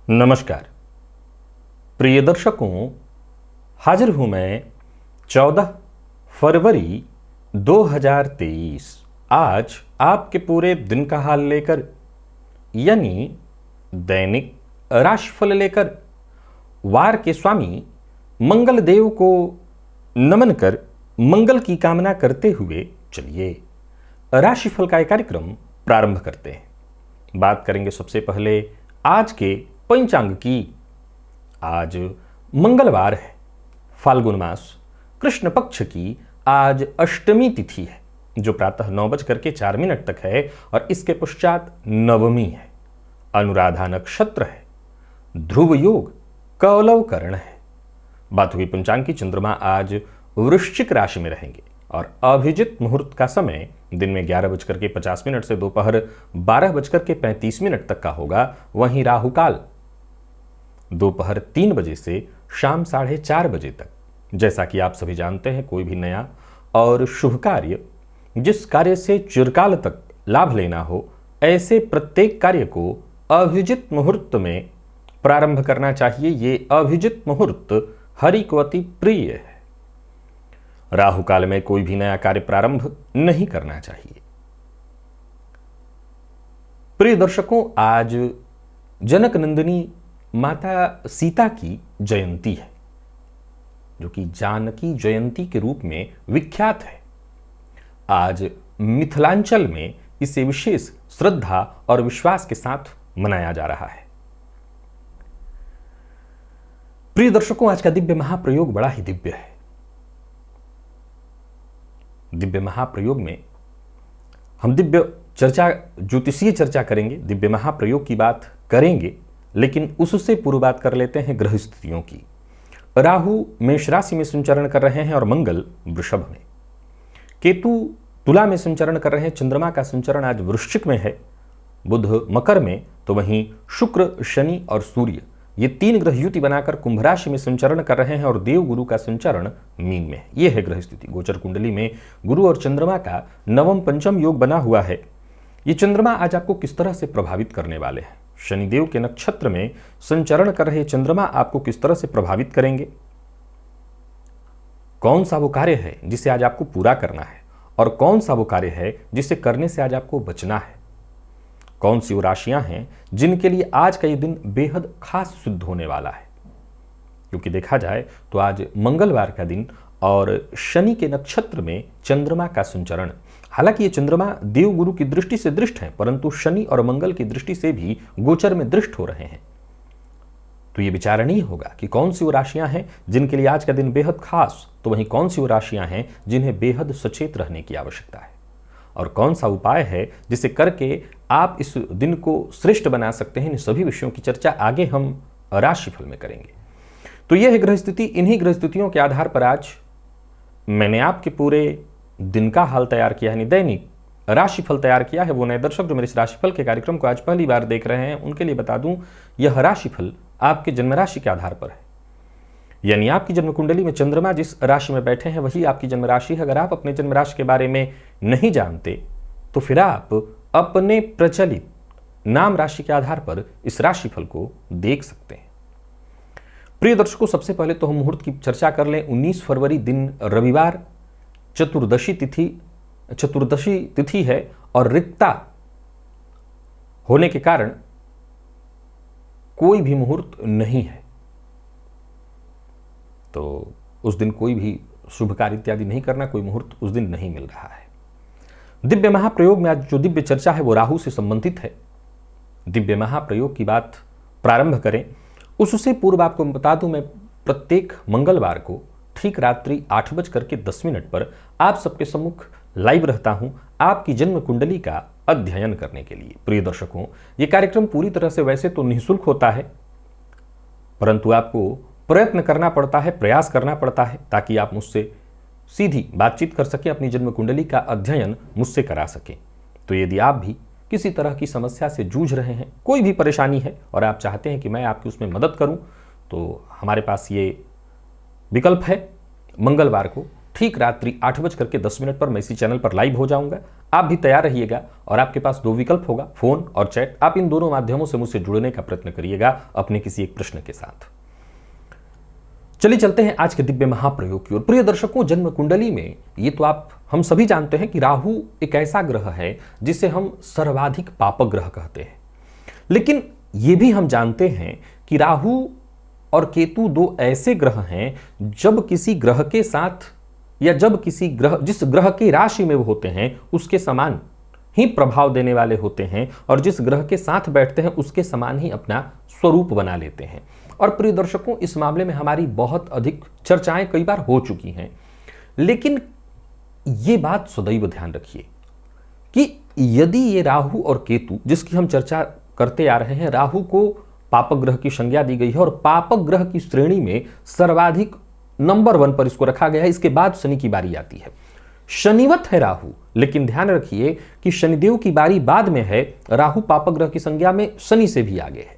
नमस्कार प्रिय दर्शकों, हाजिर हूं मैं 14 फरवरी 2023 आज आपके पूरे दिन का हाल लेकर, यानी दैनिक राशिफल लेकर। वार के स्वामी मंगल देव को नमन कर मंगल की कामना करते हुए चलिए राशिफल का एक कार्यक्रम प्रारंभ करते हैं। बात करेंगे सबसे पहले आज के पंचांग की। आज मंगलवार है, फाल्गुन मास कृष्ण पक्ष की आज अष्टमी तिथि है, जो प्रातः 9:04 तक है और इसके पश्चात नवमी है। अनुराधा नक्षत्र है, ध्रुव योग कौलव करण है। बात हुई पंचांग की। चंद्रमा आज वृश्चिक राशि में रहेंगे और अभिजित मुहूर्त का समय दिन में 11:50 से दोपहर 12:35 तक का होगा। वहीं राहु काल दोपहर 3 बजे से शाम 4:30 बजे तक। जैसा कि आप सभी जानते हैं, कोई भी नया और शुभ कार्य, जिस कार्य से चिरकाल तक लाभ लेना हो, ऐसे प्रत्येक कार्य को अभिजित मुहूर्त में प्रारंभ करना चाहिए। ये अभिजित मुहूर्त हरि को अति प्रिय है। राहु काल में कोई भी नया कार्य प्रारंभ नहीं करना चाहिए। प्रिय दर्शकों, आज जनक नंदिनी माता सीता की जयंती है, जो कि जानकी जयंती के रूप में विख्यात है। आज मिथिलांचल में इसे विशेष श्रद्धा और विश्वास के साथ मनाया जा रहा है। प्रिय दर्शकों, आज का दिव्य महाप्रयोग बड़ा ही दिव्य है। दिव्य महाप्रयोग में हम दिव्य चर्चा, ज्योतिषीय चर्चा करेंगे, दिव्य महाप्रयोग की बात करेंगे, लेकिन उससे पूर्व बात कर लेते हैं ग्रह स्थितियों की। राहु मेष राशि में संचरण कर रहे हैं और मंगल वृषभ में। केतु तुला में संचरण कर रहे हैं। चंद्रमा का संचरण आज वृश्चिक में है, बुध मकर में, तो वहीं शुक्र, शनि और सूर्य ये 3 ग्रह युति बनाकर कुंभ राशि में संचरण कर रहे हैं और देव गुरु का संचरण मीन में है। यह है ग्रह स्थिति। गोचर कुंडली में गुरु और चंद्रमा का नवम पंचम योग बना हुआ है। ये चंद्रमा आज आपको किस तरह से प्रभावित करने वाले हैं? शनिदेव के नक्षत्र में संचरण कर रहे चंद्रमा आपको किस तरह से प्रभावित करेंगे? कौन सा वो कार्य है जिसे आज आपको पूरा करना है और कौन सा वो कार्य है जिसे करने से आज आपको बचना है? कौन सी वो राशियां हैं जिनके लिए आज का ये दिन बेहद खास सिद्ध होने वाला है? क्योंकि देखा जाए तो आज मंगलवार का दिन और शनि के नक्षत्र में चंद्रमा का संचरण। हालांकि ये चंद्रमा देव गुरु की दृष्टि से दृष्ट हैं, परंतु शनि और मंगल की दृष्टि से भी गोचर में दृष्ट हो रहे हैं। तो ये विचारणीय होगा कि कौन सी वो राशियां हैं जिनके लिए आज का दिन बेहद खास, तो वहीं कौन सी वो राशियां हैं जिन्हें बेहद सचेत रहने की आवश्यकता है, और कौन सा उपाय है जिसे करके आप इस दिन को श्रेष्ठ बना सकते हैं। इन सभी विषयों की चर्चा आगे हम राशिफल में करेंगे। तो यह है ग्रह स्थिति। इन्हीं ग्रह स्थितियों के आधार पर आज मैंने आपके पूरे दिन का हाल तैयार किया है, दैनिक राशिफल तैयार किया है। वो नए दर्शक जो मेरे इस राशिफल के कार्यक्रम को आज पहली बार देख रहे हैं, उनके लिए बता दूं, यह राशिफल आपके जन्म राशि के आधार पर है। यानी आपकी जन्म कुंडली में चंद्रमा जिस राशि में बैठे हैं वही आपकी जन्म राशि है। अगर आप अपने जन्म राशि के बारे में नहीं जानते तो फिर आप अपने प्रचलित नाम राशि के आधार पर इस राशिफल को देख सकते हैं। प्रिय दर्शकों, सबसे पहले तो हम मुहूर्त की चर्चा कर लें। 19 फरवरी दिन रविवार, चतुर्दशी तिथि है और रिक्ता होने के कारण कोई भी मुहूर्त नहीं है, तो उस दिन कोई भी शुभ कार्य इत्यादि नहीं करना, कोई मुहूर्त उस दिन नहीं मिल रहा है। दिव्य महाप्रयोग में आज जो दिव्य चर्चा है वो राहु से संबंधित है। दिव्य महाप्रयोग की बात प्रारंभ करें उससे पूर्व आपको बता दूं, मैं प्रत्येक मंगलवार को ठीक रात्रि 8:10 पर आप सबके सम्मुख लाइव रहता हूं आपकी जन्म कुंडली का अध्ययन करने के लिए। प्रिय दर्शकों, ये कार्यक्रम पूरी तरह से वैसे तो निःशुल्क होता है, परंतु आपको प्रयत्न करना पड़ता है, प्रयास करना पड़ता है, ताकि आप मुझसे सीधी बातचीत कर सकें, अपनी जन्म कुंडली का अध्ययन मुझसे करा सकें। तो यदि आप भी किसी तरह की समस्या से जूझ रहे हैं, कोई भी परेशानी है और आप चाहते हैं कि मैं आपकी उसमें मदद करूं, तो हमारे पास ये विकल्प है। मंगलवार को ठीक रात्रि 8:10 पर मैं इसी चैनल पर लाइव हो जाऊंगा। आप भी तैयार रहिएगा और आपके पास दो विकल्प होगा, फोन और चैट। आप इन दोनों माध्यमों से मुझसे जुड़ने का प्रयत्न करिएगा अपने किसी एक प्रश्न के साथ। चलिए चलते हैं आज के दिव्य महाप्रयोग की ओर। प्रिय दर्शकों, जन्म कुंडली में ये तो हम सभी जानते हैं कि राहु एक ऐसा ग्रह है जिसे हम सर्वाधिक पापक ग्रह कहते हैं। लेकिन ये भी हम जानते हैं कि राहु और केतु दो ऐसे ग्रह हैं जब किसी ग्रह के साथ या जब किसी ग्रह जिस ग्रह की राशि में वो होते हैं उसके समान ही प्रभाव देने वाले होते हैं और जिस ग्रह के साथ बैठते हैं उसके समान ही अपना स्वरूप बना लेते हैं। और प्रिय दर्शकों, इस मामले में हमारी बहुत अधिक चर्चाएं कई बार हो चुकी हैं। लेकिन ये बात सदैव ध्यान रखिए कि यदि ये राहु और केतु जिसकी हम चर्चा करते आ रहे हैं, राहु को पापक ग्रह की संज्ञा दी गई है और पापक ग्रह की श्रेणी में सर्वाधिक नंबर 1 पर इसको रखा गया है। इसके बाद शनि की बारी आती है। शनिवत है राहु, लेकिन ध्यान रखिए कि शनिदेव की बारी बाद में है। राहु पापक ग्रह की संज्ञा में शनि से भी आगे है।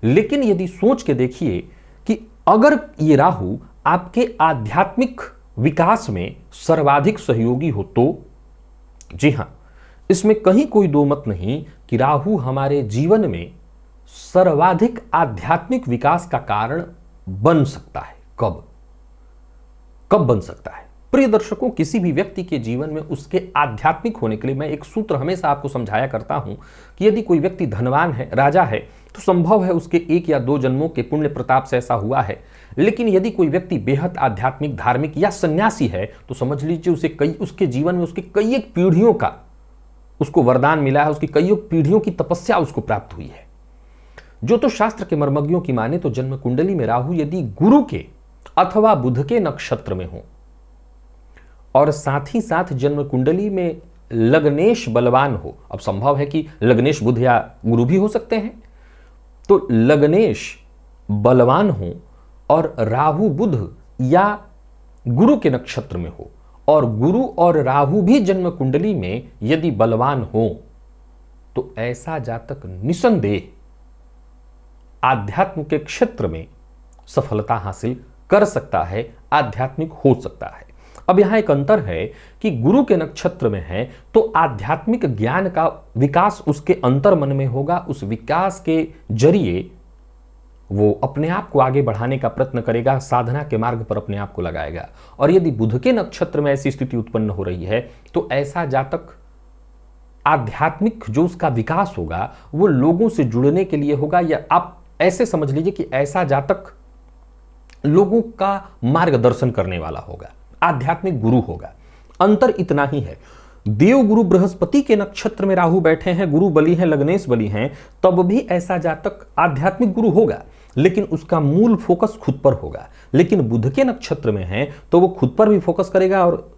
लेकिन यदि सोच के देखिए कि अगर ये राहु आपके आध्यात्मिक विकास में सर्वाधिक सहयोगी हो तो जी हां, इसमें कहीं कोई दो मत नहीं कि राहु हमारे जीवन में सर्वाधिक आध्यात्मिक विकास का कारण बन सकता है। कब बन सकता है? प्रिय दर्शकों, किसी भी व्यक्ति के जीवन में उसके आध्यात्मिक होने के लिए मैं एक सूत्र हमेशा आपको समझाया करता हूं कि यदि कोई व्यक्ति धनवान है, राजा है, तो संभव है उसके 1 या 2 जन्मों के पुण्य प्रताप से ऐसा हुआ है। लेकिन यदि कोई व्यक्ति बेहद आध्यात्मिक, धार्मिक या सन्यासी है तो समझ लीजिए उसके जीवन में उसके कई एक पीढ़ियों का उसको वरदान मिला है, उसकी कई एक पीढ़ियों की तपस्या उसको प्राप्त हुई है। ज्योतिष शास्त्र के मर्मज्ञों की माने तो जन्म कुंडली में राहु यदि गुरु के अथवा बुध के नक्षत्र में हो और साथ ही साथ जन्म कुंडली में लग्नेश बलवान हो, अब संभव है कि लग्नेश बुध या गुरु भी हो सकते हैं, तो लग्नेश बलवान हो और राहु बुध या गुरु के नक्षत्र में हो और गुरु और राहु भी जन्म कुंडली में यदि बलवान हो तो ऐसा जातक निसंदेह आध्यात्म के क्षेत्र में सफलता हासिल कर सकता है, आध्यात्मिक हो सकता है। अब यहां एक अंतर है कि गुरु के नक्षत्र में है तो आध्यात्मिक ज्ञान का विकास उसके अंतर मन में होगा। उस विकास के जरिए वो अपने आप को आगे बढ़ाने का प्रयत्न करेगा, साधना के मार्ग पर अपने आप को लगाएगा। और यदि बुध के नक्षत्र में ऐसी स्थिति उत्पन्न हो रही है तो ऐसा जातक आध्यात्मिक जो उसका विकास होगा वो लोगों से जुड़ने के लिए होगा, या आप ऐसे समझ लीजिए कि ऐसा जातक लोगों का मार्गदर्शन करने वाला होगा, आध्यात्मिक गुरु होगा। अंतर इतना ही है। देवगुरु बृहस्पति के नक्षत्र में राहु बैठे हैं, गुरु बली हैं, लग्नेश बली हैं, तब भी ऐसा जातक आध्यात्मिक गुरु होगा, लेकिन उसका मूल फोकस खुद पर होगा। लेकिन बुध के नक्षत्र में है तो वो खुद पर भी फोकस करेगा और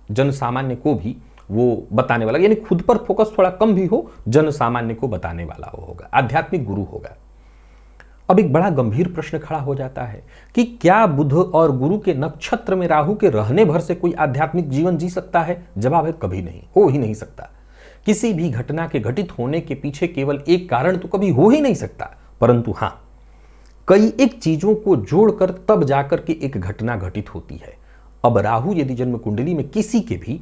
जन सामान्य को भी वो बताने वाला, यानी खुद पर फोकस थोड़ा कम भी हो, जन सामान्य को बताने वाला होगा, आध्यात्मिक गुरु होगा। अब एक बड़ा गंभीर प्रश्न खड़ा हो जाता है कि क्या बुध और गुरु के नक्षत्र में राहु के रहने भर से कोई आध्यात्मिक जीवन जी सकता है? जवाब है कभी नहीं, हो ही नहीं सकता। किसी भी घटना के घटित होने के पीछे केवल एक कारण तो कभी हो ही नहीं सकता, परंतु हां, कई एक चीजों को जोड़कर तब जाकर के एक घटना घटित होती है। अब राहु यदि जन्म कुंडली में किसी के भी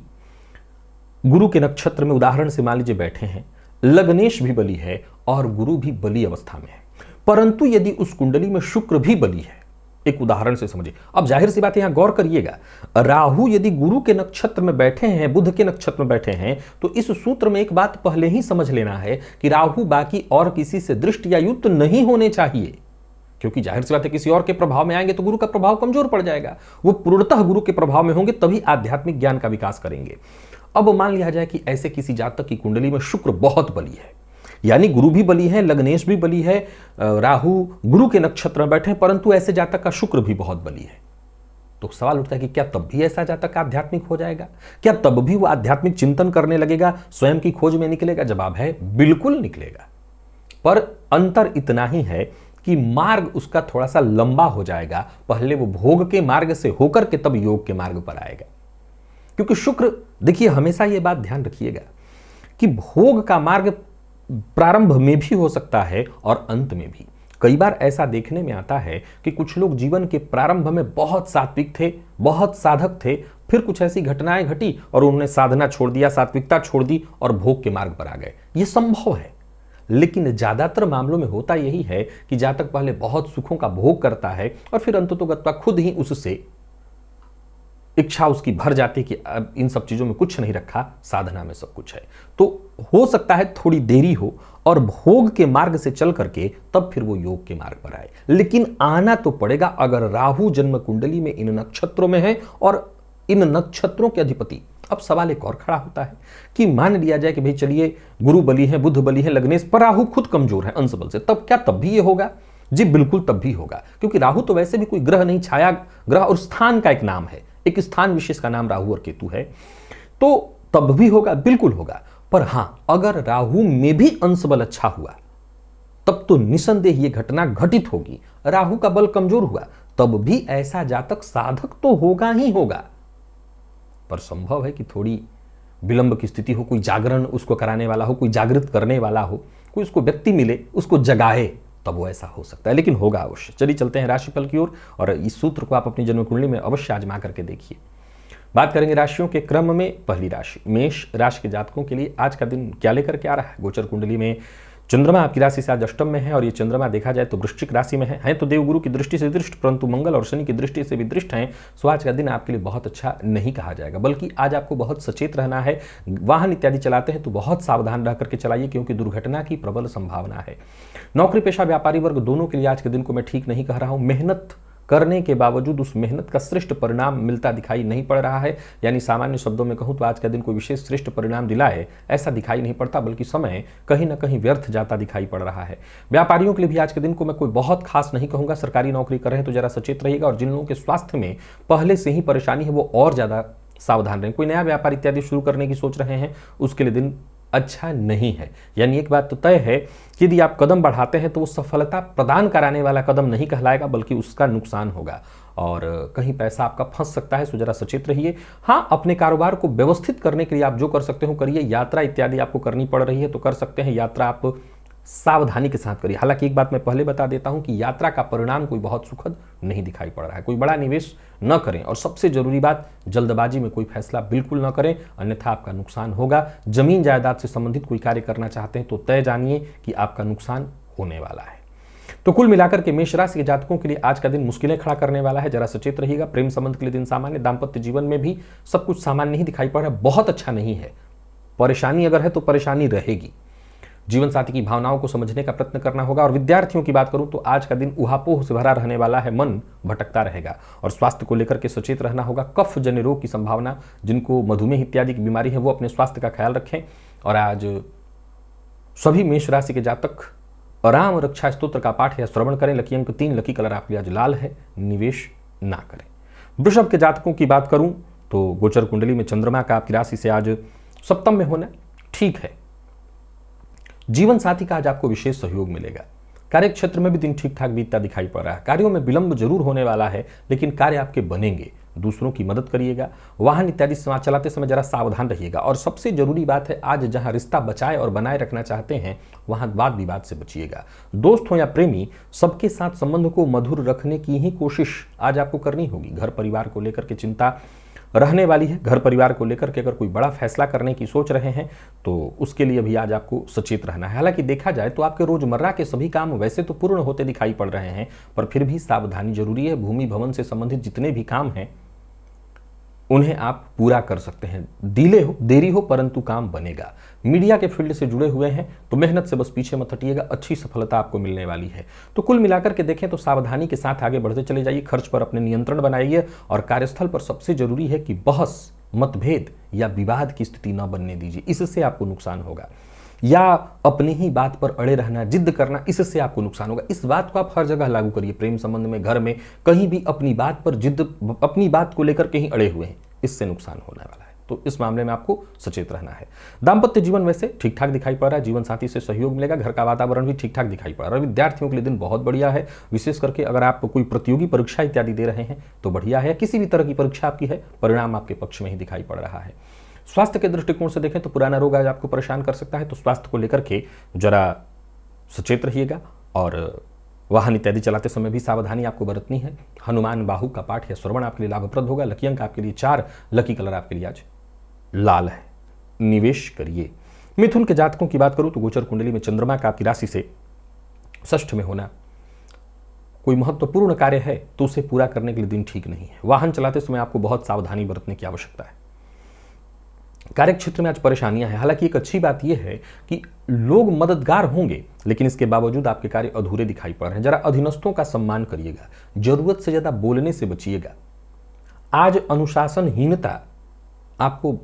गुरु के नक्षत्र में उदाहरण से मान लीजिए बैठे हैं, लग्नेश भी बली है और गुरु भी बली अवस्था में है, परंतु यदि उस कुंडली में शुक्र भी बली है, एक उदाहरण से समझिए। अब जाहिर सी बात है, यहां गौर करिएगा, राहु यदि गुरु के नक्षत्र में बैठे हैं, बुध के नक्षत्र में बैठे हैं, तो इस सूत्र में एक बात पहले ही समझ लेना है कि राहु बाकी और किसी से दृष्टि या युक्त नहीं होने चाहिए, क्योंकि जाहिर सी बात है किसी और के प्रभाव में आएंगे तो गुरु का प्रभाव कमजोर पड़ जाएगा। वो पूर्णतः गुरु के प्रभाव में होंगे तभी आध्यात्मिक ज्ञान का विकास करेंगे। अब मान लिया जाए कि ऐसे किसी जातक की कुंडली में शुक्र बहुत बली है, यानी गुरु भी बली है, लग्नेश भी बली है, राहु गुरु के नक्षत्र में बैठे, परंतु ऐसे जातक का शुक्र भी बहुत बली है, तो सवाल उठता है कि क्या तब भी ऐसा जातक आध्यात्मिक हो जाएगा? क्या तब भी वो आध्यात्मिक चिंतन करने लगेगा, स्वयं की खोज में निकलेगा? जवाब है बिल्कुल निकलेगा, पर अंतर इतना ही है कि मार्ग उसका थोड़ा सा लंबा हो जाएगा। पहले वो भोग के मार्ग से होकर के तब योग के मार्ग पर आएगा, क्योंकि शुक्र, देखिए हमेशा ये बात ध्यान रखिएगा कि भोग का मार्ग प्रारंभ में भी हो सकता है और अंत में भी। कई बार ऐसा देखने में आता है कि कुछ लोग जीवन के प्रारंभ में बहुत सात्विक थे, बहुत साधक थे, फिर कुछ ऐसी घटनाएं घटी और उन्होंने साधना छोड़ दिया, सात्विकता छोड़ दी और भोग के मार्ग पर आ गए। ये संभव है, लेकिन ज्यादातर मामलों में होता यही है कि जातक पहले बहुत सुखों का भोग करता है और फिर अंततोगत्वा खुद ही उससे इच्छा उसकी भर जाती कि अब इन सब चीजों में कुछ नहीं रखा, साधना में सब कुछ है। तो हो सकता है थोड़ी देरी हो और भोग के मार्ग से चल करके तब फिर वो योग के मार्ग पर आए, लेकिन आना तो पड़ेगा अगर राहु जन्म कुंडली में इन नक्षत्रों में है और इन नक्षत्रों के अधिपति। अब सवाल एक और खड़ा होता है कि मान लिया जाए कि भाई चलिए गुरु बली है, बुध बली है, लग्नेश, पर राहु खुद कमजोर है अंश बल से, तब क्या तब भी ये होगा? जी बिल्कुल तब भी होगा, क्योंकि राहु तो वैसे भी कोई ग्रह नहीं, छाया ग्रह और स्थान का एक नाम है, एक स्थान विशेष का नाम राहु और केतु है, तो तब भी होगा, बिल्कुल होगा। पर हां, अगर राहु में भी अंश बल अच्छा हुआ तब तो निसंदेह यह घटना घटित होगी। राहु का बल कमजोर हुआ तब भी ऐसा जातक साधक तो होगा ही होगा, पर संभव है कि थोड़ी विलंब की स्थिति हो, कोई जागरण उसको कराने वाला हो, कोई जागृत करने वाला हो, कोई उसको व्यक्ति मिले, उसको जगाए, तब वो ऐसा हो सकता है, लेकिन होगा अवश्य। चलिए चलते हैं राशिफल की ओर और इस सूत्र को आप अपनी जन्म कुंडली में अवश्य आजमा करके देखिए। बात करेंगे राशियों के क्रम में। पहली राशि मेष राशि के जातकों के लिए आज का दिन क्या लेकर के आ रहा है। गोचर कुंडली में चंद्रमा आपकी राशि से आज अष्टम में है और ये चंद्रमा देखा जाए तो वृश्चिक राशि में है तो देवगुरु की दृष्टि से दृष्ट, परंतु मंगल और शनि की दृष्टि से भी दृष्ट हैं। सो आज का दिन आपके लिए बहुत अच्छा नहीं कहा जाएगा, बल्कि आज आपको बहुत सचेत रहना है। वाहन इत्यादि चलाते हैं तो बहुत सावधान रह करके चलाइए, क्योंकि दुर्घटना की प्रबल संभावना है। नौकरी पेशा व्यापारी वर्ग दोनों के लिए आज के दिन को मैं ठीक नहीं कह रहा हूं। मेहनत करने के बावजूद उस मेहनत का श्रेष्ठ परिणाम मिलता दिखाई नहीं पड़ रहा है, यानी सामान्य शब्दों में कहूं तो आज का दिन कोई विशेष श्रेष्ठ परिणाम दिलाए ऐसा दिखाई नहीं पड़ता, बल्कि समय कहीं ना कहीं व्यर्थ जाता दिखाई पड़ रहा है। व्यापारियों के लिए भी आज के दिन को मैं कोई बहुत खास नहीं कहूंगा। सरकारी नौकरी कर रहे हैं तो जरा सचेत रहिएगा, और जिन लोगों के स्वास्थ्य में पहले से ही परेशानी है वो और ज्यादा सावधान रहें। कोई नया व्यापार इत्यादि शुरू करने की सोच रहे हैं उसके लिए दिन अच्छा नहीं है। यानी एक बात तो तय है कि यदि आप कदम बढ़ाते हैं तो वो सफलता प्रदान कराने वाला कदम नहीं कहलाएगा, बल्कि उसका नुकसान होगा और कहीं पैसा आपका फंस सकता है। सो जरा सचेत रहिए। हाँ, अपने कारोबार को व्यवस्थित करने के लिए आप जो कर सकते हो करिए। यात्रा इत्यादि आपको करनी पड़ रही है तो कर सकते हैं, यात्रा आप सावधानी के साथ करिए। हालांकि एक बात मैं पहले बता देता हूं कि यात्रा का परिणाम कोई बहुत सुखद नहीं दिखाई पड़ रहा है। कोई बड़ा निवेश न करें, और सबसे जरूरी बात, जल्दबाजी में कोई फैसला बिल्कुल न करें, अन्यथा आपका नुकसान होगा। जमीन जायदाद से संबंधित कोई कार्य करना चाहते हैं तो तय जानिए कि आपका नुकसान होने वाला है। तो कुल मिलाकर के मेष राशि के जातकों के लिए आज का दिन मुश्किलें खड़ा करने वाला है, जरा सचेत रहिएगा। प्रेम संबंध के लिए दिन सामान्य, दाम्पत्य जीवन में भी सब कुछ सामान्य नहीं दिखाई पड़ रहा है, बहुत अच्छा नहीं है। परेशानी अगर है तो परेशानी रहेगी। जीवन साथी की भावनाओं को समझने का प्रयत्न करना होगा। और विद्यार्थियों की बात करूं तो आज का दिन उहापोह से भरा रहने वाला है, मन भटकता रहेगा और स्वास्थ्य को लेकर के सचेत रहना होगा। कफ जन्य रोग की संभावना, जिनको मधुमेह इत्यादि की बीमारी है वो अपने स्वास्थ्य का ख्याल रखें। और आज सभी मेष राशि के जातक राम रक्षा स्तोत्र का पाठ या श्रवण करें। लकी अंक 3, लकी कलर आपके आज लाल है, निवेश ना करें। वृषभ के जातकों की बात करूं तो गोचर कुंडली में चंद्रमा का आपकी राशि से आज सप्तम में होना ठीक है। जीवन साथी का आज आपको विशेष सहयोग मिलेगा। कार्य क्षेत्र में भी दिन ठीक ठाक बीतता दिखाई पड़ रहा है। कार्यों में विलंब जरूर होने वाला है, लेकिन कार्य आपके बनेंगे। दूसरों की मदद करिएगा। वाहन इत्यादि चलाते समय जरा सावधान रहिएगा। और सबसे जरूरी बात है, आज जहां रिश्ता बचाए और बनाए रखना चाहते हैं वहां वाद विवाद से बचिएगा। दोस्त हो या प्रेमी, सबके साथ संबंध को मधुर रखने की ही कोशिश आज आपको करनी होगी। घर परिवार को लेकर के चिंता रहने वाली है। घर परिवार को लेकर के अगर कोई बड़ा फैसला करने की सोच रहे हैं तो उसके लिए भी आज आपको सचेत रहना है। हालांकि देखा जाए तो आपके रोजमर्रा के सभी काम वैसे तो पूर्ण होते दिखाई पड़ रहे हैं, पर फिर भी सावधानी जरूरी है। भूमि भवन से संबंधित जितने भी काम हैं उन्हें आप पूरा कर सकते हैं। देरी हो परंतु काम बनेगा। मीडिया के फील्ड से जुड़े हुए हैं तो मेहनत से बस पीछे मत हटिएगा, अच्छी सफलता आपको मिलने वाली है। तो कुल मिलाकर के देखें तो सावधानी के साथ आगे बढ़ते चले जाइए। खर्च पर अपने नियंत्रण बनाइए और कार्यस्थल पर सबसे जरूरी है कि बहस, मतभेद या विवाद की स्थिति न बनने दीजिए, इससे आपको नुकसान होगा। या अपनी ही बात पर अड़े रहना, जिद करना, इससे आपको नुकसान होगा। इस बात को आप हर जगह लागू करिए। प्रेम संबंध में, घर में, कहीं भी अपनी बात पर जिद, अपनी बात को लेकर कहीं अड़े हुए हैं, इससे नुकसान होने वाला है। तो इस मामले में आपको सचेत रहना है। दाम्पत्य जीवन वैसे ठीक ठाक दिखाई पड़ रहा है। जीवन साथी से सहयोग मिलेगा। घर का वातावरण भी ठीक ठाक दिखाई पड़ रहा है। विद्यार्थियों के लिए दिन बहुत बढ़िया है। विशेष करके अगर आप कोई प्रतियोगी परीक्षा इत्यादि दे रहे हैं तो बढ़िया है। किसी भी तरह की परीक्षा आपकी है, परिणाम आपके पक्ष में ही दिखाई पड़ रहा है। स्वास्थ्य के दृष्टिकोण से देखें तो पुराना रोग आज आपको परेशान कर सकता है, तो स्वास्थ्य को लेकर के जरा सचेत रहिएगा और वाहन इत्यादि चलाते समय भी सावधानी आपको बरतनी है। हनुमान बाहु का पाठ या श्रवण आपके लिए लाभप्रद होगा। लकी अंक आपके लिए 4, लकी कलर आपके लिए आज लाल है। निवेश करिए। मिथुन के जातकों की बात करूं तो गोचर कुंडली में चंद्रमा का आपकी राशि से षष्ठ में होना, कोई महत्वपूर्ण कार्य है तो उसे पूरा करने के लिए दिन ठीक नहीं है। वाहन चलाते समय आपको बहुत सावधानी बरतने की आवश्यकता है। कार्य क्षेत्र में आज परेशानियां हैं। हालांकि एक अच्छी बात यह है कि लोग मददगार होंगे, लेकिन इसके बावजूद आपके कार्य अधूरे दिखाई पड़ रहे हैं। जरा अधीनस्थों का सम्मान करिएगा, जरूरत से ज्यादा बोलने से बचिएगा। आज अनुशासनहीनता आपको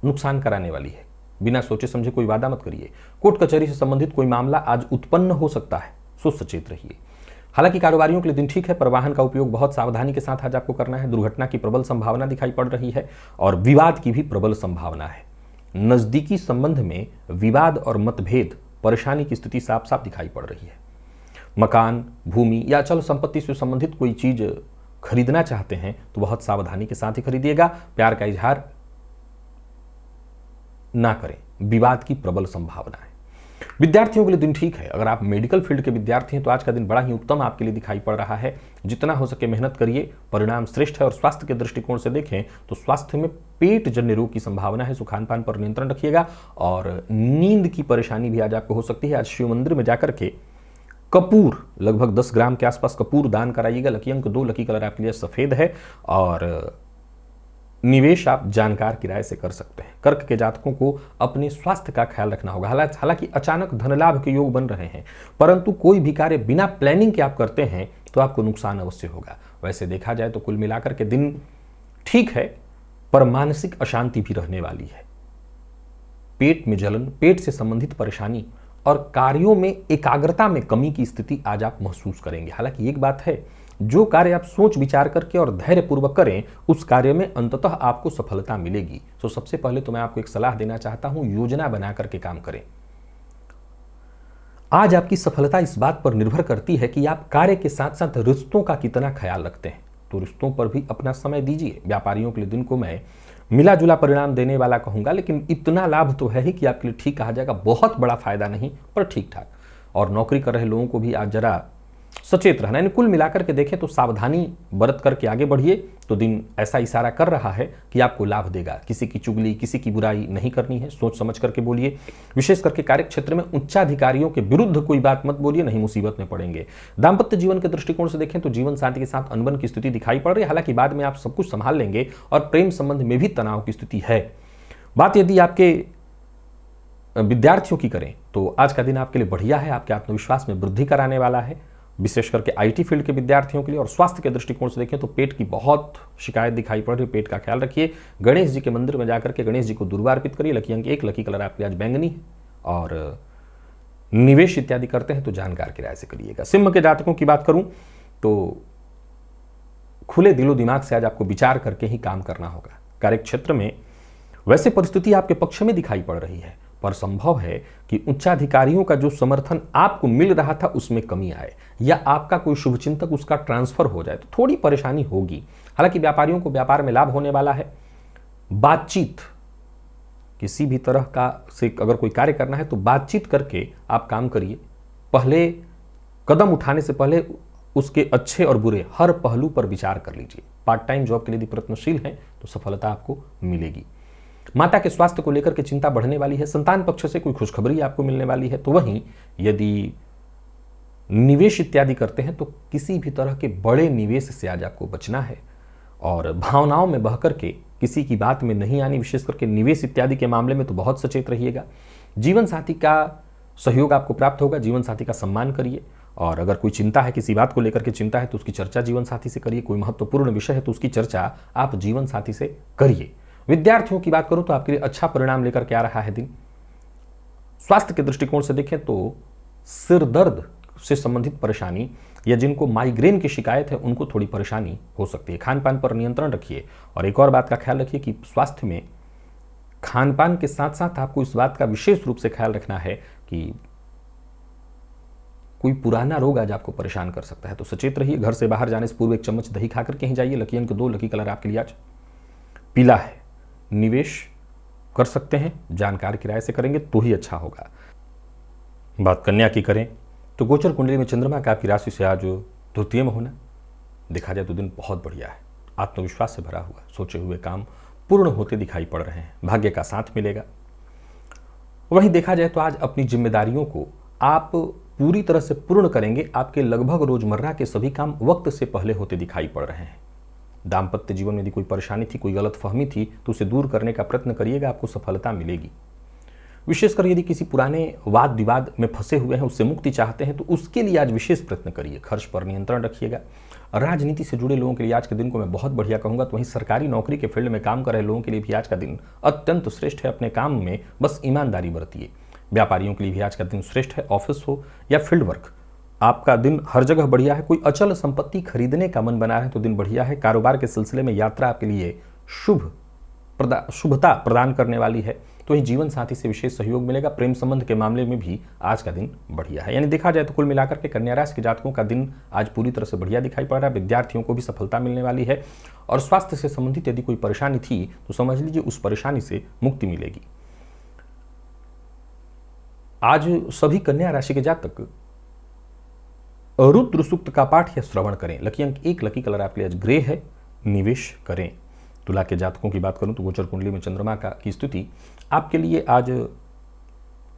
नुकसान कराने वाली है। बिना सोचे समझे कोई वादा मत करिए। कोर्ट कचहरी से संबंधित कोई मामला आज उत्पन्न हो सकता है, सो सचेत रहिए। हालांकि कारोबारियों के लिए दिन ठीक है, पर वाहन का उपयोग बहुत सावधानी के साथ आज आपको करना है। दुर्घटना की प्रबल संभावना दिखाई पड़ रही है और विवाद की भी प्रबल संभावना है। नजदीकी संबंध में विवाद और मतभेद, परेशानी की स्थिति साफ साफ दिखाई पड़ रही है। मकान, भूमि या अचल संपत्ति से संबंधित कोई चीज खरीदना चाहते हैं तो बहुत सावधानी के साथ ही खरीदिएगा। प्यार का इजहार ना करें, विवाद की प्रबल संभावना है। विद्यार्थियों के लिए दिन ठीक है। अगर आप मेडिकल फील्ड के विद्यार्थी हैं तो आज का दिन बड़ा ही उत्तम आपके लिए दिखाई पड़ रहा है। जितना हो सके मेहनत करिए, परिणाम श्रेष्ठ है। और स्वास्थ्य के दृष्टिकोण से देखें तो स्वास्थ्य में पेट जन्य रोग की संभावना है, सो खान पान पर नियंत्रण रखिएगा। और नींद की परेशानी भी आज आपको हो सकती है। आज शिव मंदिर में जाकर के कपूर, लगभग 10 ग्राम के आसपास कपूर दान कराइएगा। लकी अंक 2, लकी कलर आपके लिए सफेद है। और निवेश आप जानकार किराए से कर सकते हैं। कर्क के जातकों को अपने स्वास्थ्य का ख्याल रखना होगा। हालांकि अचानक धन लाभ के योग बन रहे हैं, परंतु कोई भी कार्य बिना प्लानिंग के आप करते हैं तो आपको नुकसान अवश्य होगा। वैसे देखा जाए तो कुल मिलाकर के दिन ठीक है, पर मानसिक अशांति भी रहने वाली है। पेट में जलन, पेट से संबंधित परेशानी और कार्यों में एकाग्रता में कमी की स्थिति आज आप महसूस करेंगे। हालांकि एक बात है, जो कार्य आप सोच विचार करके और धैर्यपूर्वक करें, उस कार्य में अंततः आपको सफलता मिलेगी। तो सबसे पहले तो मैं आपको एक सलाह देना चाहता हूं, योजना बना करके काम करें। आज आपकी सफलता इस बात पर निर्भर करती है कि आप कार्य के साथ साथ रिश्तों का कितना ख्याल रखते हैं। तो रिश्तों पर भी अपना समय दीजिए। व्यापारियों के लिए दिन को मैं मिला जुला परिणाम देने वाला कहूंगा, लेकिन इतना लाभ तो है ही कि आपके लिए ठीक कहा जाएगा। बहुत बड़ा फायदा नहीं, पर ठीक ठाक। और नौकरी कर रहे लोगों को भी आज जरा सचेत रहना। यानी कुल मिलाकर के देखें तो सावधानी बरत करके आगे बढ़िए, तो दिन ऐसा इशारा कर रहा है कि आपको लाभ देगा। किसी की चुगली, किसी की बुराई नहीं करनी है, सोच समझ करके बोलिए। विशेष करके कार्य क्षेत्र में उच्चाधिकारियों के विरुद्ध कोई बात मत बोलिए, नहीं मुसीबत में पड़ेंगे। दाम्पत्य जीवन के दृष्टिकोण से देखें तो जीवन साथी के साथ अनबन की स्थिति दिखाई पड़ रही है। हालांकि बाद में आप सब कुछ संभाल लेंगे और प्रेम संबंध में भी तनाव की स्थिति है। बात यदि आपके विद्यार्थियों की करें तो आज का दिन आपके लिए बढ़िया है, आपके आत्मविश्वास में वृद्धि कराने वाला है, विशेष करके आईटी फील्ड के विद्यार्थियों के लिए। और स्वास्थ्य के दृष्टिकोण से देखें तो पेट की बहुत शिकायत दिखाई पड़ रही है, पेट का ख्याल रखिए। गणेश जी के मंदिर में जाकर के गणेश जी को दुर्वा अर्पित करिए। लकी अंक 1, लकी कलर आपके आज बैंगनी है। और निवेश इत्यादि करते हैं तो जानकार किराए से करिएगा। सिंह के जातकों की बात करूं तो खुले दिलो दिमाग से आज आपको विचार करके ही काम करना होगा। कार्य क्षेत्र में वैसे परिस्थिति आपके पक्ष में दिखाई पड़ रही है, पर संभव है कि उच्चाधिकारियों का जो समर्थन आपको मिल रहा था उसमें कमी आए, या आपका कोई शुभचिंतक उसका ट्रांसफर हो जाए तो थोड़ी परेशानी होगी। हालांकि व्यापारियों को व्यापार में लाभ होने वाला है। बातचीत, किसी भी तरह का से अगर कोई कार्य करना है तो बातचीत करके आप काम करिए। पहले कदम उठाने से पहले उसके अच्छे और बुरे हर पहलू पर विचार कर लीजिए। पार्ट टाइम जॉब के लिए यदि प्रयत्नशील हैं तो सफलता आपको मिलेगी। माता के स्वास्थ्य को लेकर के चिंता बढ़ने वाली है। संतान पक्ष से कोई खुशखबरी आपको मिलने वाली है। तो वहीं यदि निवेश इत्यादि करते हैं तो किसी भी तरह के बड़े निवेश से आज आपको बचना है। और भावनाओं में बहकर के किसी की बात में नहीं आनी, विशेष करके निवेश इत्यादि के मामले में तो बहुत सचेत रहिएगा। जीवन साथी का सहयोग आपको प्राप्त होगा, जीवन साथी का सम्मान करिए। और अगर कोई चिंता है, किसी बात को लेकर के चिंता है तो उसकी चर्चा जीवन साथी से करिए। कोई महत्वपूर्ण विषय है तो उसकी चर्चा आप जीवन साथी से करिए। विद्यार्थियों की बात करूं तो आपके लिए अच्छा परिणाम लेकर के आ रहा है दिन। स्वास्थ्य के दृष्टिकोण से देखें तो सिर दर्द से संबंधित परेशानी या जिनको माइग्रेन की शिकायत है उनको थोड़ी परेशानी हो सकती है। खान पान पर नियंत्रण रखिए। और एक और बात का ख्याल रखिए कि स्वास्थ्य में खान पान के साथ साथ आपको इस बात का विशेष रूप से ख्याल रखना है कि कोई पुराना रोग आज आपको परेशान कर सकता है, तो सचेत रहिए। घर से बाहर जाने से पूर्व 1 चम्मच दही खाकर के ही जाइए। लकी अंक 2, लकी कलर आपके लिए आज पीला है। निवेश कर सकते हैं, जानकार किराए से करेंगे तो ही अच्छा होगा। बात कन्या की करें तो गोचर कुंडली में चंद्रमा का आपकी राशि से आज द्वितीय में होना, देखा जाए तो दिन बहुत बढ़िया है। आत्मविश्वास से भरा हुआ, सोचे हुए काम पूर्ण होते दिखाई पड़ रहे हैं, भाग्य का साथ मिलेगा। वहीं देखा जाए तो आज अपनी जिम्मेदारियों को आप पूरी तरह से पूर्ण करेंगे। आपके लगभग रोजमर्रा के सभी काम वक्त से पहले होते दिखाई पड़ रहे हैं। दाम्पत्य जीवन में यदि कोई परेशानी थी, कोई गलतफहमी थी, तो उसे दूर करने का प्रयत्न करिएगा, आपको सफलता मिलेगी। विशेषकर यदि किसी पुराने वाद विवाद में फंसे हुए हैं, उससे मुक्ति चाहते हैं, तो उसके लिए आज विशेष प्रयत्न करिए। खर्च पर नियंत्रण रखिएगा। राजनीति से जुड़े लोगों के लिए आज के दिन को मैं बहुत बढ़िया कहूंगा। तो वहीं सरकारी नौकरी के फील्ड में काम कर रहे लोगों के लिए भी आज का दिन अत्यंत श्रेष्ठ है। अपने काम में बस ईमानदारी बरतिए। व्यापारियों के लिए भी आज का दिन श्रेष्ठ है। ऑफिस हो या फील्ड वर्क, आपका दिन हर जगह बढ़िया है। कोई अचल संपत्ति खरीदने का मन बना है तो दिन बढ़िया है। कारोबार के सिलसिले में यात्रा आपके लिए शुभता प्रदान करने वाली है। तो वहीं जीवन साथी से विशेष सहयोग मिलेगा। प्रेम संबंध के मामले में भी आज का दिन बढ़िया है। यानी देखा जाए तो कुल मिलाकर के कन्या राशि के जातकों का दिन आज पूरी तरह से बढ़िया दिखाई पड़ रहा है। विद्यार्थियों को भी सफलता मिलने वाली है। और स्वास्थ्य से संबंधित यदि कोई परेशानी थी तो समझ लीजिए उस परेशानी से मुक्ति मिलेगी। आज सभी कन्या राशि के जातक रुद्र सूक्त का पाठ या श्रवण करें। लकी अंक 1, लकी कलर आपके लिए आज ग्रे है, निवेश करें। तुला के जातकों की बात करूं तो गोचर कुंडली में चंद्रमा की स्थिति आपके लिए आज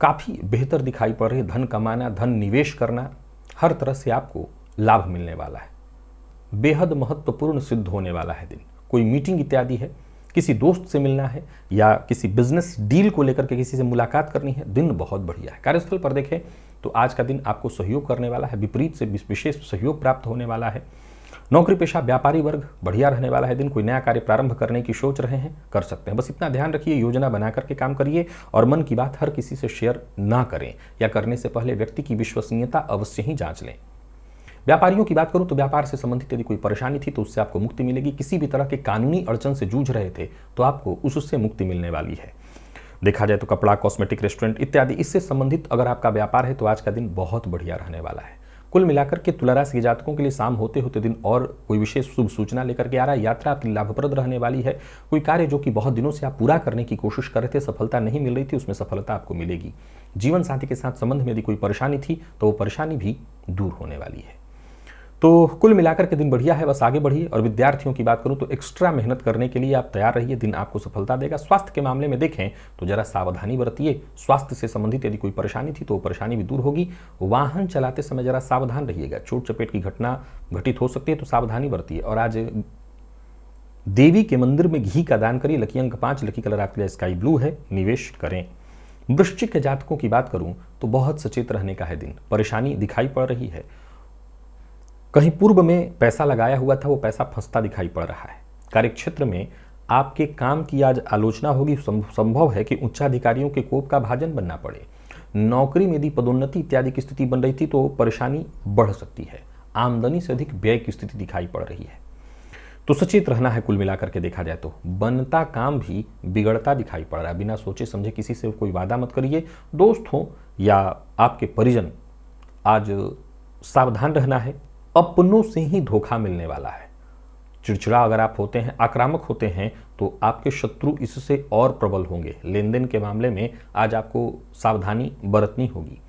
काफी बेहतर दिखाई पड़ रही है। धन कमाना, धन निवेश करना, हर तरह से आपको लाभ मिलने वाला है। बेहद महत्वपूर्ण सिद्ध होने वाला है दिन। कोई मीटिंग इत्यादि है, किसी दोस्त से मिलना है या किसी बिजनेस डील को लेकर के किसी से मुलाकात करनी है, दिन बहुत बढ़िया है। कार्यस्थल पर देखें तो आज का दिन आपको सहयोग करने वाला है। विपरीत से विशेष सहयोग प्राप्त होने वाला है। नौकरी पेशा व्यापारी वर्ग बढ़िया रहने वाला है दिन। कोई नया कार्य प्रारंभ करने की सोच रहे हैं, कर सकते हैं। बस इतना ध्यान रखिए, योजना बना करके काम करिए और मन की बात हर किसी से शेयर ना करें या करने से पहले व्यक्ति की विश्वसनीयता अवश्य ही जांच लें। व्यापारियों की बात करूं तो व्यापार से संबंधित यदि कोई परेशानी थी तो उससे आपको मुक्ति मिलेगी। किसी भी तरह के कानूनी अड़चन से जूझ रहे थे तो आपको उससे मुक्ति मिलने वाली है। देखा जाए तो कपड़ा, कॉस्मेटिक, रेस्टोरेंट इत्यादि इससे संबंधित अगर आपका व्यापार है तो आज का दिन बहुत बढ़िया रहने वाला है। कुल मिलाकर के तुला राशि के जातकों के लिए शाम होते होते दिन और कोई विशेष शुभ सूचना लेकर के आ रहा है। यात्रा आपकी लाभप्रद रहने वाली है। कोई कार्य जो कि बहुत दिनों से आप पूरा करने की कोशिश कर रहे थे, सफलता नहीं मिल रही थी, उसमें सफलता आपको मिलेगी। जीवन साथी के साथ संबंध में यदि कोई परेशानी थी तो वो परेशानी भी दूर होने वाली है। तो कुल मिलाकर के दिन बढ़िया है, बस आगे बढ़िए। और विद्यार्थियों की बात करूं तो एक्स्ट्रा मेहनत करने के लिए आप तैयार रहिए, दिन आपको सफलता देगा। स्वास्थ्य के मामले में देखें तो जरा सावधानी बरतिए। स्वास्थ्य से संबंधित यदि कोई परेशानी थी तो वो परेशानी भी दूर होगी। वाहन चलाते समय जरा सावधान रहिएगा, चोट चपेट की घटना घटित हो सकती है, तो सावधानी बरतिए। और आज देवी के मंदिर में घी का दान करिए। लकी अंक 5, लकी कलर आपके लिए स्काई ब्लू है, निवेश करें। वृश्चिक के जातकों की बात करूं तो बहुत सचेत रहने का है दिन। परेशानी दिखाई पड़ रही है, कहीं पूर्व में पैसा लगाया हुआ था वो पैसा फंसता दिखाई पड़ रहा है। कार्यक्षेत्र में आपके काम की आज आलोचना होगी। संभव है कि उच्चाधिकारियों के कोप का भाजन बनना पड़े। नौकरी में यदि पदोन्नति इत्यादि की स्थिति बन रही थी तो परेशानी बढ़ सकती है। आमदनी से अधिक व्यय की स्थिति दिखाई पड़ रही है, तो सचेत रहना है। कुल मिलाकर के देखा जाए तो बनता काम भी बिगड़ता दिखाई पड़ रहा है। बिना सोचे समझे किसी से कोई वादा मत करिए। दोस्त हो या आपके परिजन, आज सावधान रहना है। अपनों से ही धोखा मिलने वाला है। चिड़चिड़ा अगर आप होते हैं, आक्रामक होते हैं, तो आपके शत्रु इससे और प्रबल होंगे। लेन देन के मामले में आज आपको सावधानी बरतनी होगी।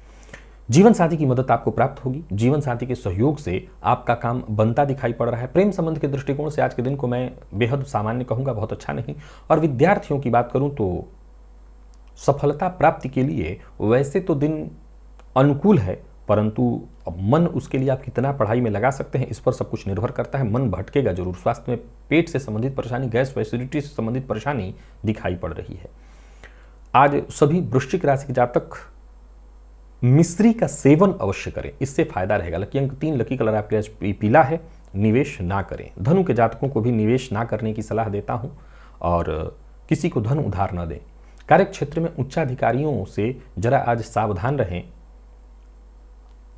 जीवन साथी की मदद आपको प्राप्त होगी। जीवन साथी के सहयोग से आपका काम बनता दिखाई पड़ रहा है। प्रेम संबंध के दृष्टिकोण से आज के दिन को मैं बेहद सामान्य कहूंगा, बहुत अच्छा नहीं। और विद्यार्थियों की बात करूं तो सफलता प्राप्ति के लिए वैसे तो दिन अनुकूल है, परंतु मन उसके लिए आप कितना पढ़ाई में लगा सकते हैं इस पर सब कुछ निर्भर करता है। मन भटकेगा जरूर। स्वास्थ्य में पेट से संबंधित परेशानी, गैस व एसिडिटी से संबंधित परेशानी दिखाई पड़ रही है। आज सभी वृश्चिक राशि के जातक मिश्री का सेवन अवश्य करें, इससे फायदा रहेगा। लकी अंक 3, लकी कलर आपके आज पीला है, निवेश ना करें। धनु के जातकों को भी निवेश ना करने की सलाह देता हूं और किसी को धन उधार न दें। कार्यक्षेत्र में उच्चाधिकारियों से जरा आज सावधान रहें,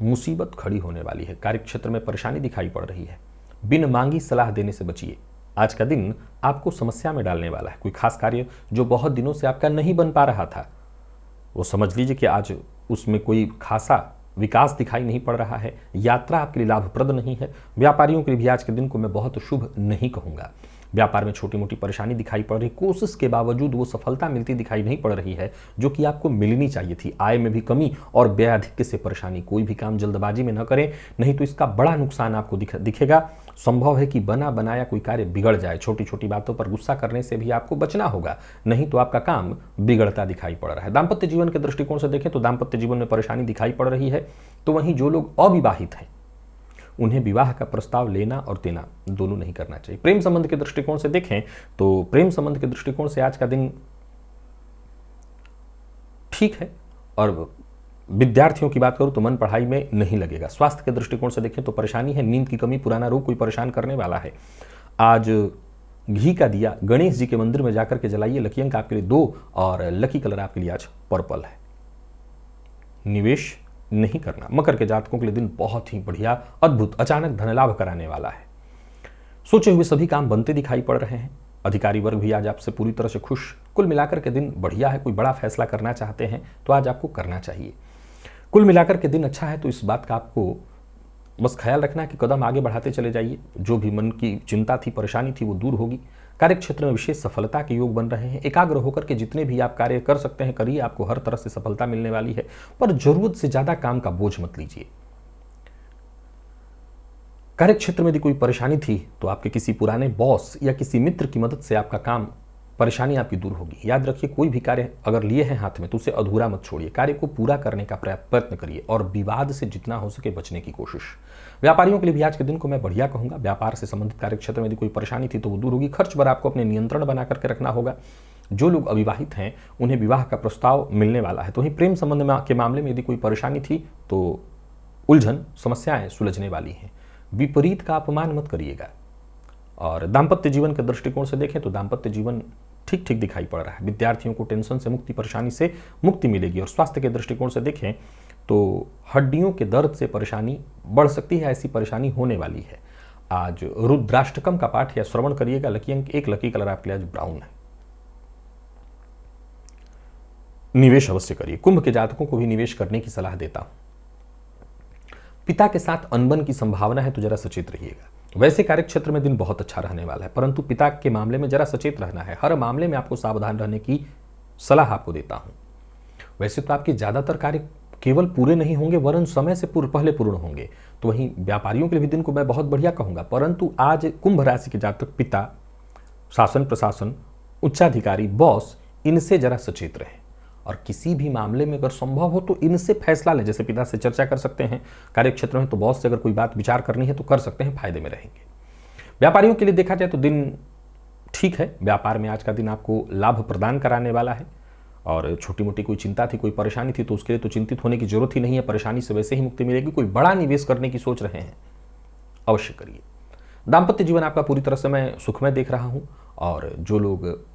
मुसीबत खड़ी होने वाली है। कार्यक्षेत्र में परेशानी दिखाई पड़ रही है। बिन मांगी सलाह देने से बचिए। आज का दिन आपको समस्या में डालने वाला है। कोई खास कार्य जो बहुत दिनों से आपका नहीं बन पा रहा था, वो समझ लीजिए कि आज उसमें कोई खासा विकास दिखाई नहीं पड़ रहा है। यात्रा आपके लिए लाभप्रद नहीं है। व्यापारियों के लिए भी आज के दिन को मैं बहुत शुभ नहीं कहूंगा। व्यापार में छोटी मोटी परेशानी दिखाई पड़ रही, कोशिश के बावजूद वो सफलता मिलती दिखाई नहीं पड़ रही है जो कि आपको मिलनी चाहिए थी। आय में भी कमी और व्यय अधिक से परेशानी। कोई भी काम जल्दबाजी में न करें, नहीं तो इसका बड़ा नुकसान आपको दिखेगा। संभव है कि बना बनाया कोई कार्य बिगड़ जाए। छोटी छोटी बातों पर गुस्सा करने से भी आपको बचना होगा, नहीं तो आपका काम बिगड़ता दिखाई पड़ रहा है। दाम्पत्य जीवन के दृष्टिकोण से देखें तो दाम्पत्य जीवन में परेशानी दिखाई पड़ रही है। तो वहीं जो लोग अविवाहित हैं उन्हें विवाह का प्रस्ताव लेना और देना दोनों नहीं करना चाहिए। प्रेम संबंध के दृष्टिकोण से देखें तो प्रेम संबंध के दृष्टिकोण से आज का दिन ठीक है, और विद्यार्थियों की बात करूं तो मन पढ़ाई में नहीं लगेगा। स्वास्थ्य के दृष्टिकोण से देखें तो परेशानी है, नींद की कमी, पुराना रोग कोई परेशान करने वाला है। आज घी का दिया गणेश जी के मंदिर में जाकर के जलाइए। लकी अंक आपके लिए 2 और लकी कलर आपके लिए आज पर्पल है। निवेश नहीं करना। मकर के जातकों के लिए दिन बहुत ही बढ़िया, अद्भुत, अचानक धन लाभ कराने वाला है। सोचे हुए सभी काम बनते दिखाई पड़ रहे हैं। अधिकारी वर्ग भी आज आपसे पूरी तरह से खुश। कुल मिलाकर के दिन बढ़िया है। कोई बड़ा फैसला करना चाहते हैं तो आज आपको करना चाहिए। कुल मिलाकर के दिन अच्छा है, तो इस बात का आपको बस ख्याल रखना कि कदम आगे बढ़ाते चले जाइए। जो भी मन की चिंता थी, परेशानी थी, वो दूर होगी। कार्य क्षेत्र में विशेष सफलता के योग बन रहे हैं। एकाग्र होकर के जितने भी आप कार्य कर सकते हैं करिए, आपको हर तरह से सफलता मिलने वाली है। पर जरूरत से ज्यादा काम का बोझ मत लीजिए। कार्य क्षेत्र में यदि कोई परेशानी थी तो आपके किसी पुराने बॉस या किसी मित्र की मदद से आपका काम, परेशानी आपकी दूर होगी। याद रखिए, कोई भी कार्य अगर लिए हैं हाथ में तो उसे अधूरा मत छोड़िए। कार्य को पूरा करने का प्रयत्न करिए और विवाद से जितना हो सके बचने की कोशिश। व्यापारियों के लिए भी आज के दिन को मैं बढ़िया कहूंगा। व्यापार से संबंधित कार्य क्षेत्र में यदि कोई परेशानी थी तो वो दूर होगी। खर्च पर आपको अपने नियंत्रण बना करके रखना होगा। जो लोग अविवाहित हैं उन्हें विवाह का प्रस्ताव मिलने वाला है। तो वहीं प्रेम संबंध के मामले में यदि कोई परेशानी थी तो उलझन, समस्याएं सुलझने वाली हैं। विपरीत का अपमान मत करिएगा। और दाम्पत्य जीवन के दृष्टिकोण से देखें तो दाम्पत्य जीवन ठीक ठीक दिखाई पड़ रहा है। विद्यार्थियों को टेंशन से मुक्ति, परेशानी से मुक्ति मिलेगी। और स्वास्थ्य के दृष्टिकोण से देखें तो हड्डियों के दर्द से परेशानी बढ़ सकती है, ऐसी परेशानी होने वाली है। आज रुद्राष्टकम का पाठ या श्रवण करिएगा। लकी अंक 1, लकी कलर आपके लिए आज ब्राउन है। निवेश अवश्य करिए। कुंभ के जातकों को भी निवेश करने की सलाह देता हूं। पिता के साथ अनबन की संभावना है तो जरा सचेत रहिएगा। वैसे कार्य क्षेत्र में दिन बहुत अच्छा रहने वाला है, परंतु पिता के मामले में जरा सचेत रहना है। हर मामले में आपको सावधान रहने की सलाह आपको देता हूं। वैसे तो आपके ज्यादातर कार्य केवल पूरे नहीं होंगे वरन समय से पहले पूर्ण होंगे। तो वहीं व्यापारियों के लिए भी दिन को मैं बहुत बढ़िया कहूंगा। परंतु आज कुंभ राशि के जातक पिता, शासन प्रशासन, उच्चाधिकारी, बॉस, इनसे जरा सचेत रहें। और किसी भी मामले में अगर संभव हो तो इनसे फैसला लें। जैसे पिता से चर्चा कर सकते हैं, कार्य क्षेत्र में तो बॉस से अगर कोई बात विचार करनी है तो कर सकते हैं, फायदे में रहेंगे। व्यापारियों के लिए देखा जाए तो दिन ठीक है। व्यापार में आज का दिन आपको लाभ प्रदान कराने वाला है। और छोटी मोटी कोई चिंता थी, कोई परेशानी थी तो उसके लिए तो चिंतित होने की जरूरत ही नहीं है। परेशानी से वैसे ही मुक्ति मिलेगी। कोई बड़ा निवेश करने की सोच रहे हैं, अवश्य करिए। दाम्पत्य जीवन आपका पूरी तरह से मैं सुखमय देख रहा हूं। और जो लोग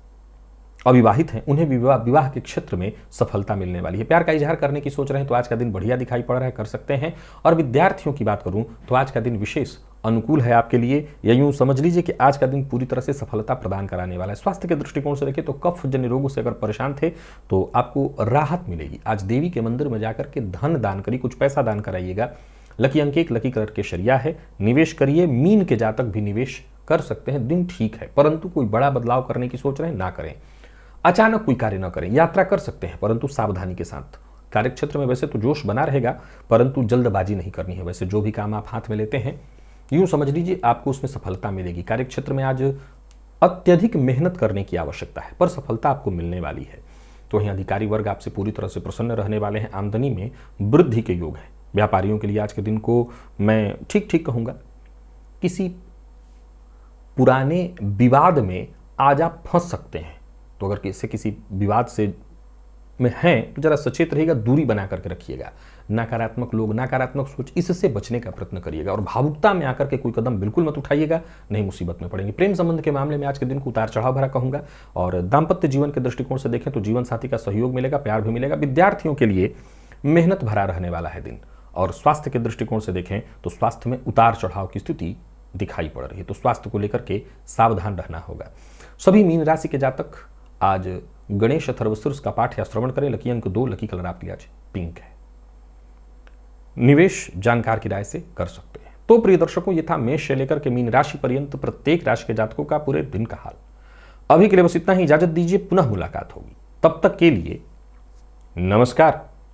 अविवाहित हैं उन्हें विवाह के क्षेत्र में सफलता मिलने वाली है। प्यार का इजहार करने की सोच रहे हैं तो आज का दिन बढ़िया दिखाई पड़ रहा है, कर सकते हैं। और विद्यार्थियों की बात करूं तो आज का दिन विशेष अनुकूल है आपके लिए। या यूं समझ लीजिए कि आज का दिन पूरी तरह से सफलता प्रदान कराने वाला है। स्वास्थ्य के दृष्टिकोण से देखें तो कफ जन्य रोगों से अगर परेशान थे तो आपको राहत मिलेगी। आज देवी के मंदिर में जाकर के धन दान करिए, कुछ पैसा दान कराइएगा। लकी अंक 1, लकी कलर के शरिया है। निवेश करिए। मीन के जातक भी निवेश कर सकते हैं। दिन ठीक है, परंतु कोई बड़ा बदलाव करने की सोच रहे हैं ना करें। अचानक कोई कार्य न करें। यात्रा कर सकते हैं परंतु सावधानी के साथ। कार्य क्षेत्र में वैसे तो जोश बना रहेगा परंतु जल्दबाजी नहीं करनी है। वैसे जो भी काम आप हाथ में लेते हैं यूं समझ लीजिए आपको उसमें सफलता मिलेगी। कार्य क्षेत्र में आज अत्यधिक मेहनत करने की आवश्यकता है पर सफलता आपको मिलने वाली है। तो वहीं अधिकारी वर्ग आपसे पूरी तरह से प्रसन्न रहने वाले हैं। आमदनी में वृद्धि के योग है। व्यापारियों के लिए आज के दिन को मैं ठीक ठीक कहूंगा। किसी पुराने विवाद में आज आप फंस सकते हैं। तो अगर किसी विवाद से में हैं तो जरा सचेत रहिएगा, दूरी बना करके रखिएगा। नकारात्मक लोग, नकारात्मक सोच, इससे बचने का प्रयत्न करिएगा। और भावुकता में आकर के कोई कदम बिल्कुल मत उठाइएगा, नहीं मुसीबत में पड़ेंगे। प्रेम संबंध के मामले में आज के दिन को उतार चढ़ाव भरा कहूंगा। और दाम्पत्य जीवन के दृष्टिकोण से देखें तो जीवन साथी का सहयोग मिलेगा, प्यार भी मिलेगा। विद्यार्थियों के लिए मेहनत भरा रहने वाला है दिन। और स्वास्थ्य के दृष्टिकोण से देखें तो स्वास्थ्य में उतार चढ़ाव की स्थिति दिखाई पड़ रही है। तो स्वास्थ्य को लेकर के सावधान रहना होगा। सभी मीन राशि के जातक आज गणेश अथर्वशीर्ष का पाठ या श्रवण करें। लकी अंक 2, लकी कलर आपके आज पिंक है। निवेश जानकार की राय से कर सकते हैं। तो प्रिय दर्शकों, ये था मेष से लेकर के मीन राशि पर्यंत प्रत्येक राशि के जातकों का पूरे दिन का हाल। अभी के लिए बस इतना ही, इजाजत दीजिए, पुनः मुलाकात होगी। तब तक के लिए नमस्कार।